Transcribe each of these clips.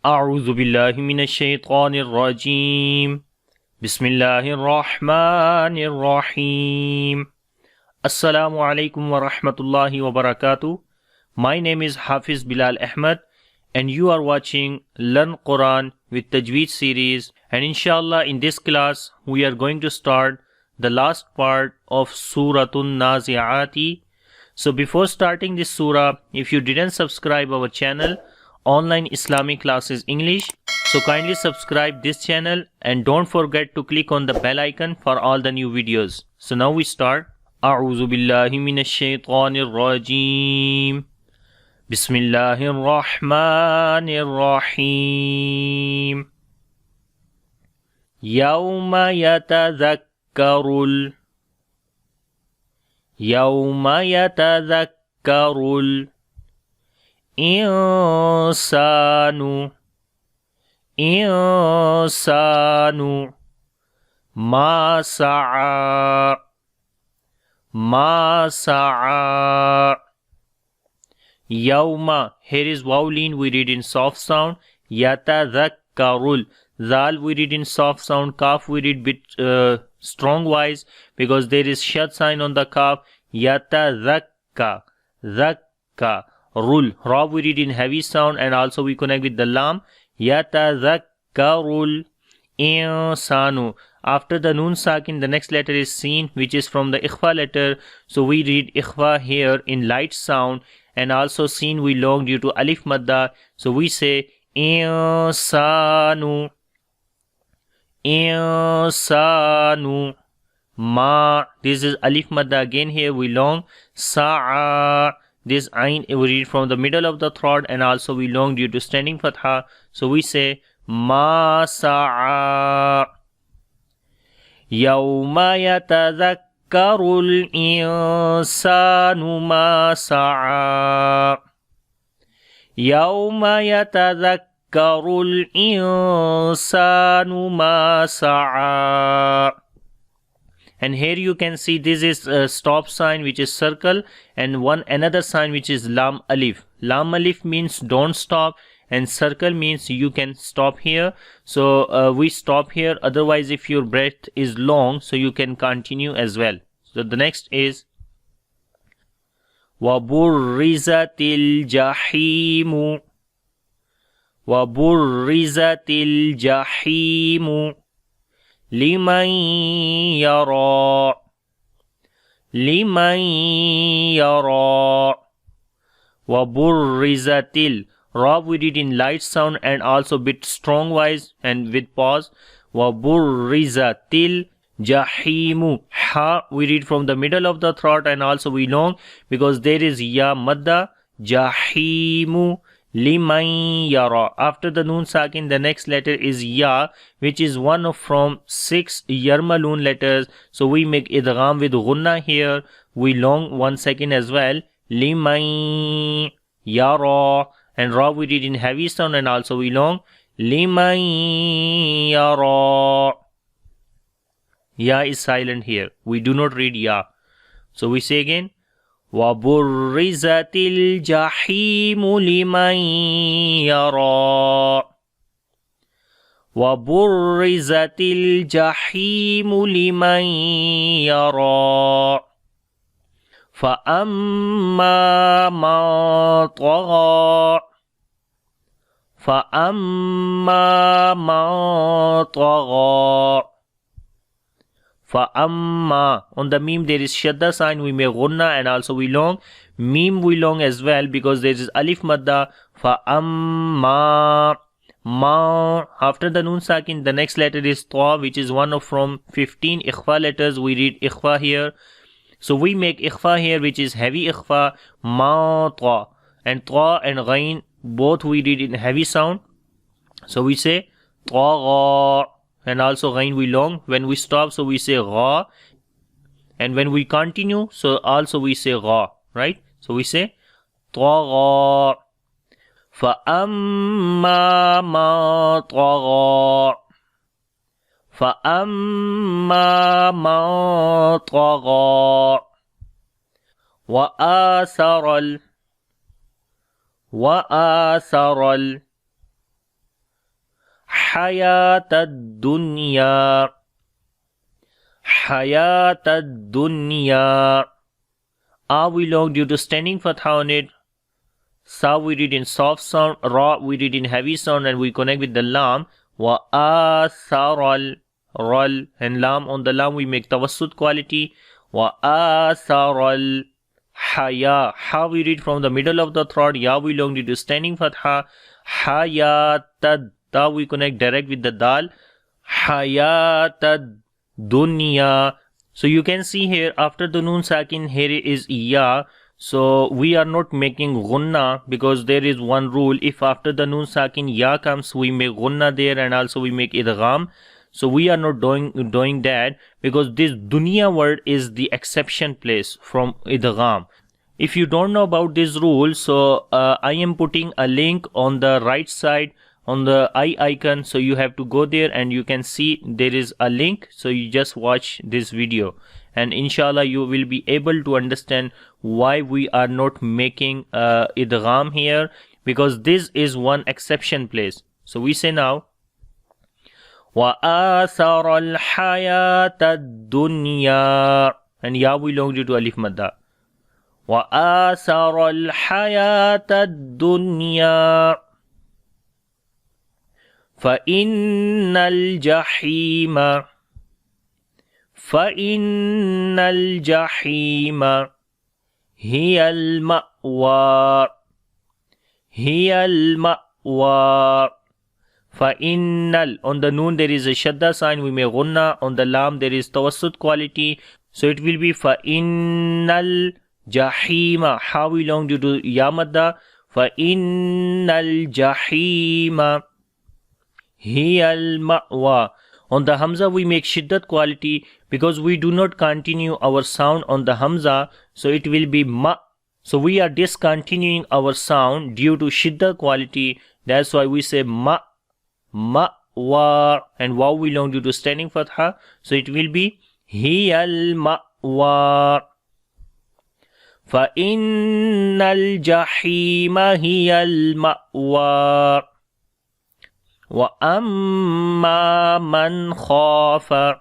أعوذ بالله من الشيطان الرجيم بسم الله الرحمن الرحيم Assalamu alaikum wa rahmatullahi wa barakatuh. My name is Hafiz Bilal Ahmed and you are watching Learn Quran with Tajweed series, and inshallah in this class we are going to start the last part of Suratul Nazi'ati. So before starting this surah, if you didn't subscribe our channel Online Islamic Classes English, so kindly subscribe this channel and don't forget to click on the bell icon for all the new videos. So now we start. أعوذ بالله من الشيطان الرجيم بسم الله الرحمن الرحيم يوم يتذكر الإنسان ما سعى Yawma, here is vowel, we read in soft sound. Yatadhakkarul, zal we read in soft sound. Kaf we read bit strong wise because there is shad sign on the kaf. Yatadhakka, dhakka. Rul, ra we read in heavy sound, and also we connect with the lam. Yatadhakkarul insanu. After the nun sakin, the next letter is seen, which is from the ikhfa letter. So we read ikhfa here in light sound, and also seen we long due to alif madda. So we say insanu, insanu. Ma, this is alif madda again here we long. Sa'a, this ain we read from the middle of the throat, and also we long due to standing fatha. So we say ma sa'a. يوم يتذكر الإنسان ما سعى يوم يتذكر الإنسان ما سعى. And here you can see this is a stop sign, which is circle, and another sign which is lam alif. Lam alif means don't stop, and circle means you can stop here. So we stop here, otherwise if your breath is long, so you can continue as well. So the next is وَبُرِّزَتِ الْجَحِيمُ وَبُرِّزَتِ الْجَحِيمُ لِمَنْ يَرَى لِمَنْ يَرَى وَبُرِّزَتِ Ra we read in light sound and also bit strong wise and with pause. وَبُرِّزَتِ الْجَحِيمُ Ha we read from the middle of the throat, and also we long because there is ya madda. Jahimu liman yara. After the noon sakin, the next letter is ya, which is one of from 6 yarmalun letters. So we make idgham with gunna here. We long 1 second as well. Liman yara. And ra we read in heavy sound, and also we long. Liman yara. Ya is silent here. We do not read ya. So we say again. وَبُرِّزَتِ الْجَحِيمُ لِمَنْ يَرَى وَبُرِّزَتِ الْجَحِيمُ لِمَنْ يَرَى فَأَمَّا مَنْ طَغَى فَأَمَّا مَنْ طَغَى فَأَمَّا. On the meme there is shadda sign, we make gunna, and also we long. Meme we long as well because there is alif madda. فَأَمَّا Ma. After the noon sakin, the next letter is ta, which is one of from 15 ikhfa letters. We read ikhfa here. So we make ikhfa here, which is heavy ikhfa. Ma ta. And ta and ghain, both we read in heavy sound. So we say ta, and also ghain we long. When we stop, so we say gha. And when we continue, so also we say gha, right? So we say ta. فَأَمَّا مَنْ طَغَى فَأَمَّا مَنْ طَغَى وَآثَرَ hayat ad-dunya. Hayat ad-dunya. A we long due to standing fatha on it. Sa we read in soft sound. Ra we read in heavy sound, and we connect with the lam. Wa asaral ral, and lam on the lam we make tawassut quality. Wa asaral haya. Ha we read from the middle of the throat. Ya we long due to standing fatha. Hayatad. Ta we connect direct with the dal. Hayatad dunya. So you can see here after the noon sakin here is ya. So we are not making gunna because there is one rule. If after the noon sakin ya comes, we make gunna there, and also we make idgham. So we are not doing that because this dunya word is the exception place from idgham. If you don't know about this rule, so I am putting a link on the right side on the eye icon, so you have to go there and you can see there is a link. So you just watch this video and inshallah you will be able to understand why we are not making idgham here, because this is one exception place. So we say now wa athara al-hayat ad-dunya, and ya we long due to alif madda. Wa athara al-hayat ad-dunya fa innal jahima hiya al-ma'wa. Fa innal, on the noon there is a shadda sign, we make gunna. On the lam there is tawassut quality, so it will be fa innal jahima. Ha we long due to ya madda. Fa innal jahima hiya al-ma'wa. On the hamza we make shiddat quality because we do not continue our sound on the hamza, so it will be ma. So we are discontinuing our sound due to shiddat quality. That's why we say ma, wa, and waw we long due to standing fatha, so it will be hiya al-ma'wa. Fa innal jahima hiya al-ma'wa. Wa amma man khafa.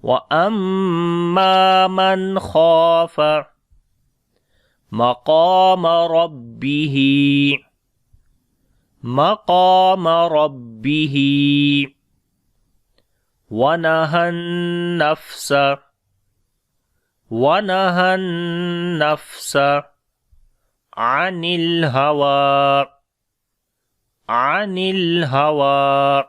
Wa amma man khafa maqama rabbihi. Maqama rabbihi. Wa nahan nafsa. Wa nahan nafsa anil hawa. Anil hawa.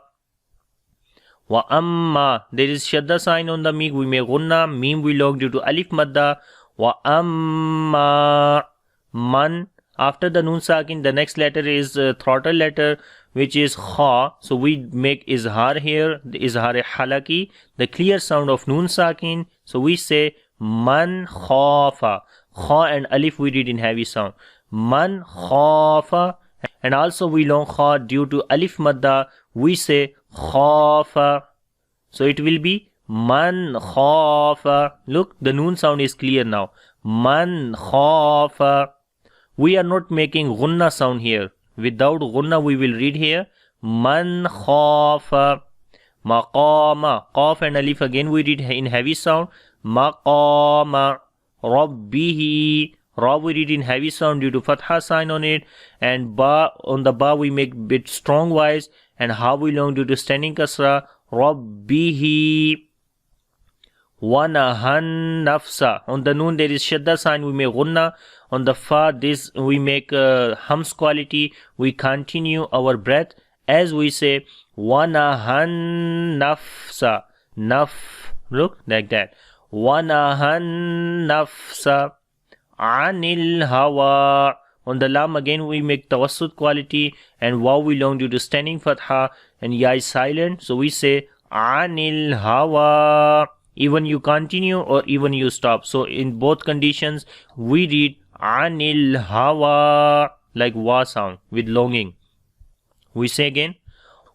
Wa amma, there is shadda sign on the meem, we make gunna. Meem we long due to alif madda. Wa amma man, after the noon sakin the next letter is throttle letter, which is kha, so we make izhar here, the izhar halaki, the clear sound of noon sakin. So we say man khafa. Kha and alif we read in heavy sound. Man khafa. And also we long kha due to alif madda, we say khafa. So it will be man khafa. Look, the noon sound is clear now. Man khafa. We are not making gunna sound here. Without gunna we will read here man khafa. Maqama. Qaf and alif again we read in heavy sound. Maqama rabbihi. Ra we read in heavy sound due to fatha sign on it, and ba, on the ba we make bit strong wise, and ha we long due to standing kasra. Rabbihi. Wa nahan nafsa. On the noon there is shadda sign, we make gunna. On the fa this we make hams quality. We continue our breath as we say wa nahan nafsa. Naf, look like that. Wa nahan nafsa anil hawa. On the lam again we make tawassut quality, and waw we long due to standing fatha, and ya is silent, so we say anil hawa. Even you continue or even you stop, so in both conditions we read anil hawa like wa sound with longing. We say again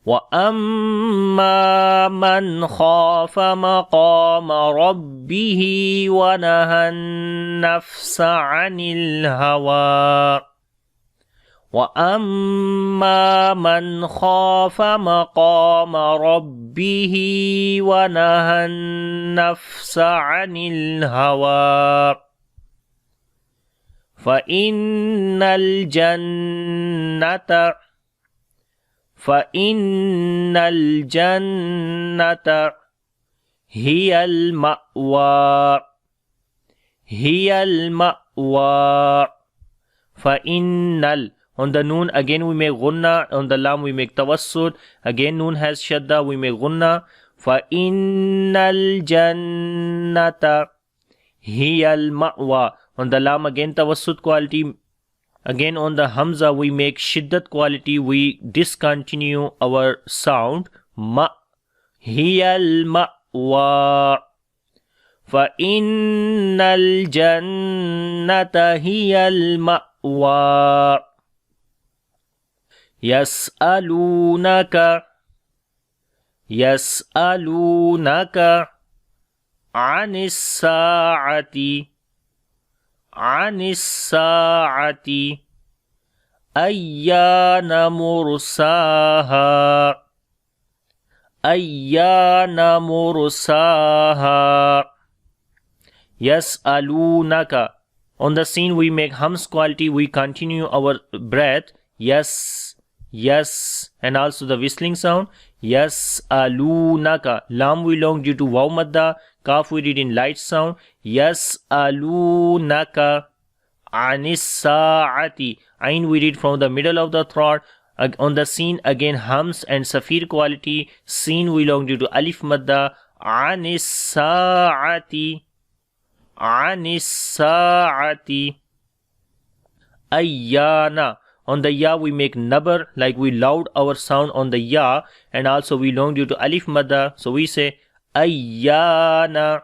wa amma man khafa maqama rabbihi wa nahan nafsa anil hawa. وَأَمَّا مَنْ خَافَ مَقَامَ رَبِّهِ وَنَهَى النَّفْسَ عَنِ الْهَوَى فَإِنَّ الْجَنَّةَ هِيَ الْمَأْوَى فَإِنَّ On the noon again we make gunna, on the lam we make tawassud, again noon has shadda, we make gunna. فَإِنَّ الْجَنَّةَ هِيَ الْمَأْوَى On the lam again tawassud quality, again on the hamza we make shiddat quality, we discontinue our sound, ma. هِيَ الْمَأْوَى فَإِنَّ الْجَنَّةَ هِيَ الْمَأْوَى يَسْأَلُونَكَ عَنِ السَّاعَةِ أَيَّانَ مُرْسَاهَا يَسْأَلُونَكَ On the scene we make hams quality, we continue our breath, yes, and also the whistling sound, يَسْأَلُونَكَ Lam we long due to waw madda, kaf we read in light sound, يَسْأَلُونَكَ عَنِ السَّاعَةِ Ain we read from the middle of the throat. On the scene again hams and safir quality, scene we long due to alif madda, عَنِ السَّاعَةِ أَيَّانَ On the ya we make nabar, like we loud our sound on the ya, and also we long due to alif madda, so we say ayyana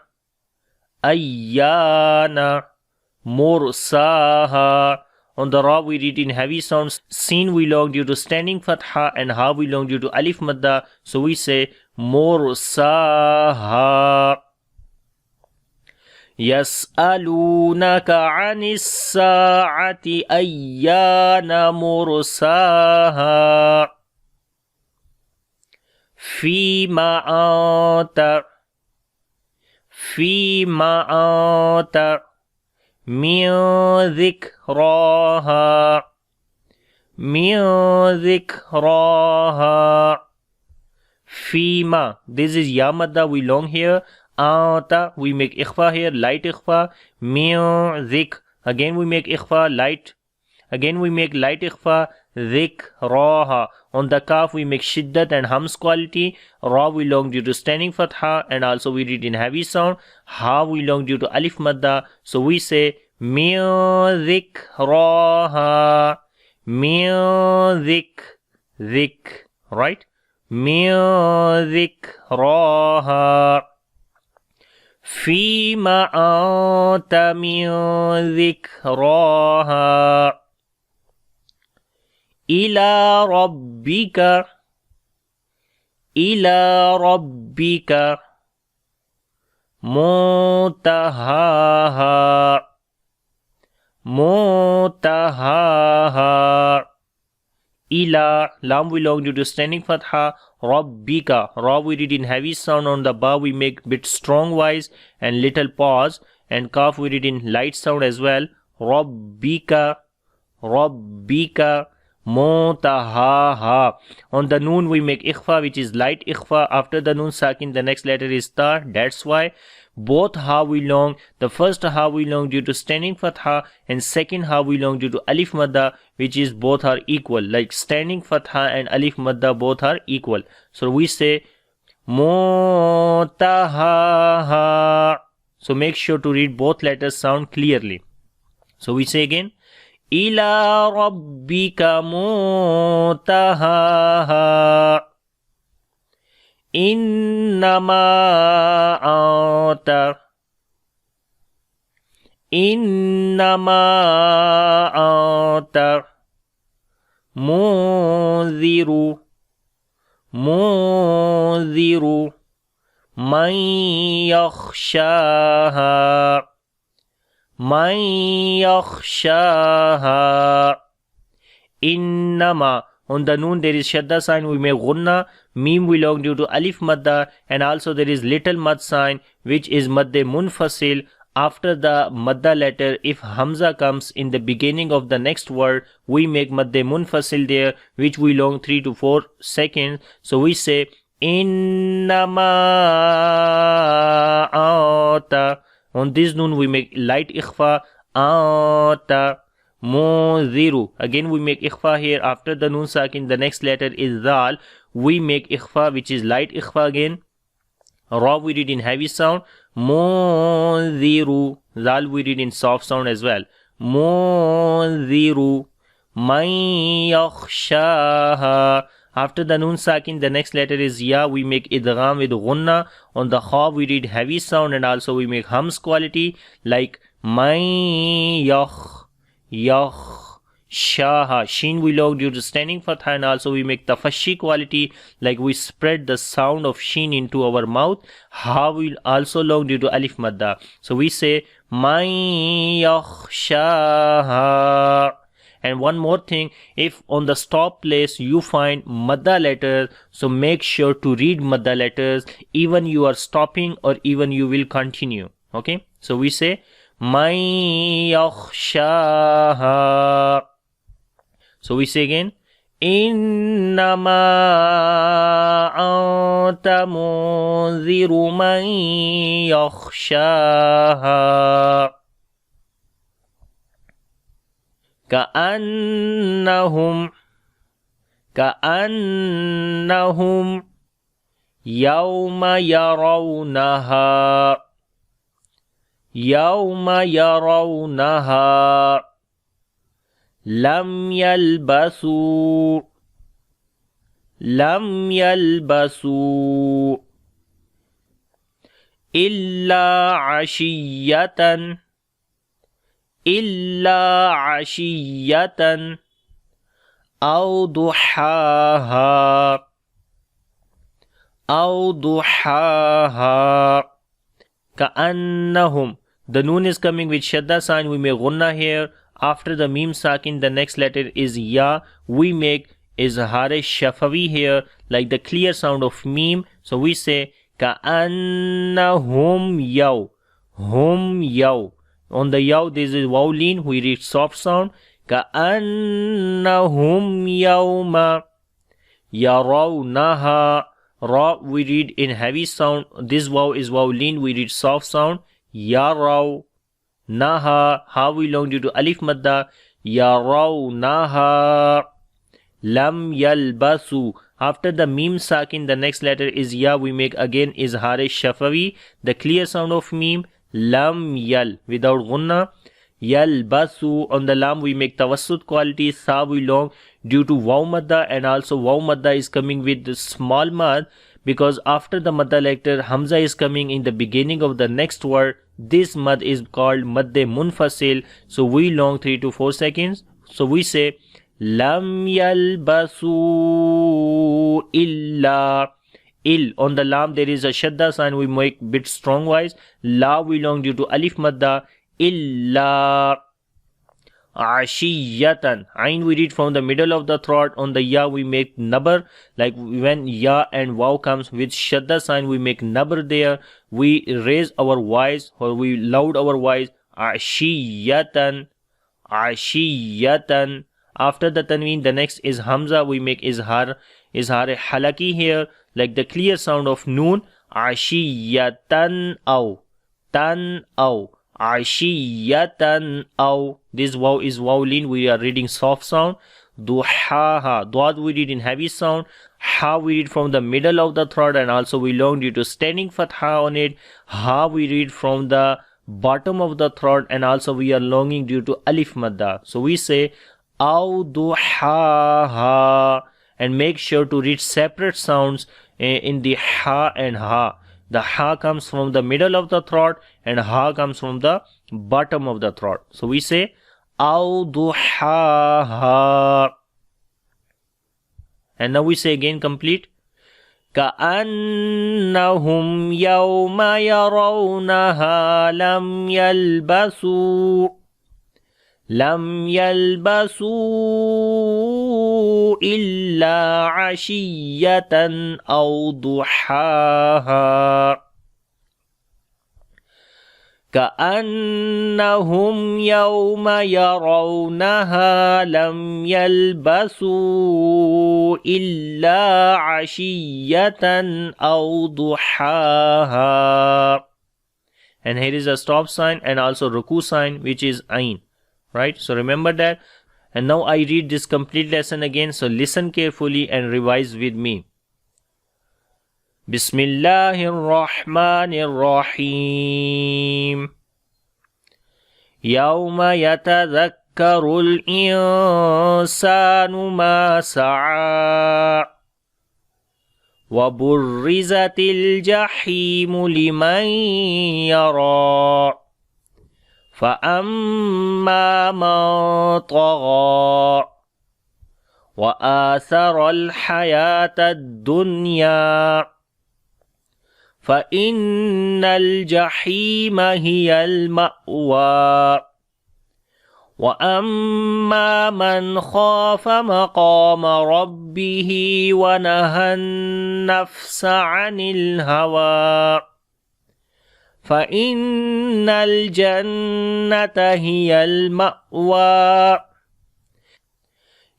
mursaha. On the ra we read in heavy sounds, sin we long due to standing fatha, and ha we long due to alif madda, so we say mursaha. يَسْأَلُونَكَ عَنِ السَّاعَةِ أَيَّانَ مُرْسَاهَا فِيمَ أَنْتَ مِنْ ذِكْرَاهَا فِيمَ This is ya madda, we long here. Anta, we make ikhfa here, light ikhfa. Zik, again we make ikhfa, light. Again we make light ikhfa. Dhikraha. On the kaf we make shiddat and hams quality. Ra we long due to standing fatha, and also we read in heavy sound. Ha we long due to alif madda, so we say dhikraha. Zik, right? Dhikraha. فِيمَ أَنْتَ مِنْ ذِكْرَاهَا إِلَى رَبِّكَ مُنْتَهَاهَا Ila, lam we long due to standing fatha, rabbika, ra we read in heavy sound, on the ba we make bit strong wise and little pause, and kaf we read in light sound as well, rabbika, muntahaha. On the noon we make ikhfa, which is light ikhfa. After the noon sakin, the next letter is ta. That's why both ha we long, the first ha we long due to standing fatha, and second ha we long due to alif madda, which is both are equal, like standing fatha and alif madda both are equal. So we say muntahaha. So make sure to read both letters sound clearly. So we say again, ila rabbika muntahaha innama anta munziru man yakhshaha Innama. On the noon there is shadda sign, we make gunna. Mim we long due to alif madda, and also there is little mad sign which is madde munfasil. After the madda letter, if hamza comes in the beginning of the next word, we make madde munfasil there, which we long 3 to 4 seconds. So we say innama ata. On this noon we make light ikhfa. Ata munziru. Again we make ikhfa here. After the noon sakin, the next letter is zal. We make ikhfa, which is light ikhfa again. Ra we read in heavy sound. Munziru. Zal we read in soft sound as well. Munziru man yakhshaha. After the noon sakin, the next letter is ya. We make idgham with gunna. On the kha we read heavy sound, and also we make hums quality like man shaha. Shin we long due to standing fatha, and also we make tafashi quality like we spread the sound of shin into our mouth. Ha will also long due to alif madda. So we say man yakhshaha. And one more thing, if on the stop place you find madda letters, so make sure to read madda letters even you are stopping or even you will continue. Okay, so we say man yakhshaha. So we say again, innama anta munziru man yakhshaha. كأنهم يوم يرونها لم يلبثوا إلا عشية أو ضحاها كأنهم. The noon is coming with shadda sign. We make gunna here. After the mim sakin, the next letter is ya. We make izhar shafawi here, like the clear sound of mim. So we say كأنهم hum yaw. On the yaw, this is waw lean. We read soft sound. كأنهم يوم يرونها. Ra we read in heavy sound. This waw is waw lean. We read soft sound. Yaraw naha. Ha we long due to alif madda. Yarawnaha. Lam yalbasu. After the mim sakin, the next letter is ya. We make again izhar shafawi, the clear sound of mim. Lam yal without gunna. Yalbasu. On the lam we make tawassut quality. Sa we long due to waw madda, and also waw madda is coming with the small mad, because after the madda letter hamza is coming in the beginning of the next word. This mad is called madde munfasil. So we long 3 to 4 seconds. So we say lam yalbasu illa. Il. On the lam there is a shadda sign. We make bit strong wise. La we long due to alif madda. Illa ashiyatan. Ain we read from the middle of the throat. On the ya we make nabar, like when ya and waw comes with shadda sign, we make nabar there. We raise our voice, or we loud our voice. Ashiyatan. After the tanween, the next is hamza. We make izhar halaki here, like the clear sound of noon. Ashiyatan aw. Ashiyatan aw. This waw is waw lean. We are reading soft sound. Duhaha. Dwad we read in heavy sound. Ha we read from the middle of the throat, and also we long due to standing fatha on it. Ha we read from the bottom of the throat, and also we are longing due to alif madda. So we say aw duhaha, and make sure to read separate sounds in the ha and ha. The ha comes from the middle of the throat, and ha comes from the bottom of the throat. So we say aw duhaha. And now we say again complete. كأنهم يوم يرونها لم يلبسوا إلا عشية أو ضحاها كأنهم يوم يرونها لم يلبسوا إلا عشية أو ضحاها. And here is a stop sign and also ruku sign, which is ain. Right? So remember that. And now I read this complete lesson again. So listen carefully and revise with me. Bismillahir-Rahmanir-Rahim. يوم يتذكر الإنسان ما سعى وبرزت الجحيم لمن يرى فأما من طغى وآثر الحياة الدنيا فإن الجحيم هي المأوى وأما من خاف مقام ربه ونهى النفس عن الهوى فإن الجنة هي المأوى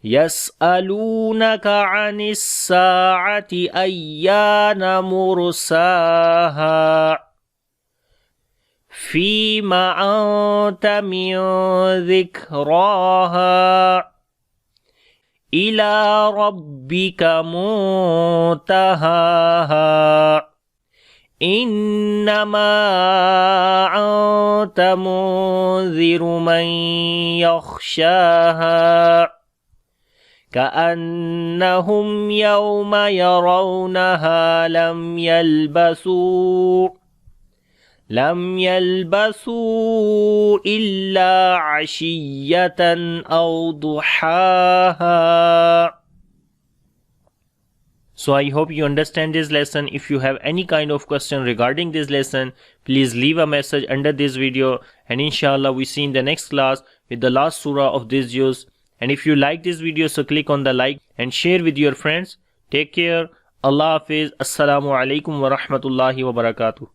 يسألونك عن الساعة أيان مرساها فيما أنت من ذكراها إلى ربك منتهاها إنما أنت منذر من يخشاها كأنهم يوم يرونها لم يلبسوا إلا عشية أو ضحاها. So I hope you understand this lesson. If you have any kind of question regarding this lesson, please leave a message under this video, and inshallah we see in the next class with the last surah of this juz. And if you like this video, so click on the like and share with your friends. Take care. Allah Hafiz. Assalamu alaikum wa rahmatullahi wa barakatuh.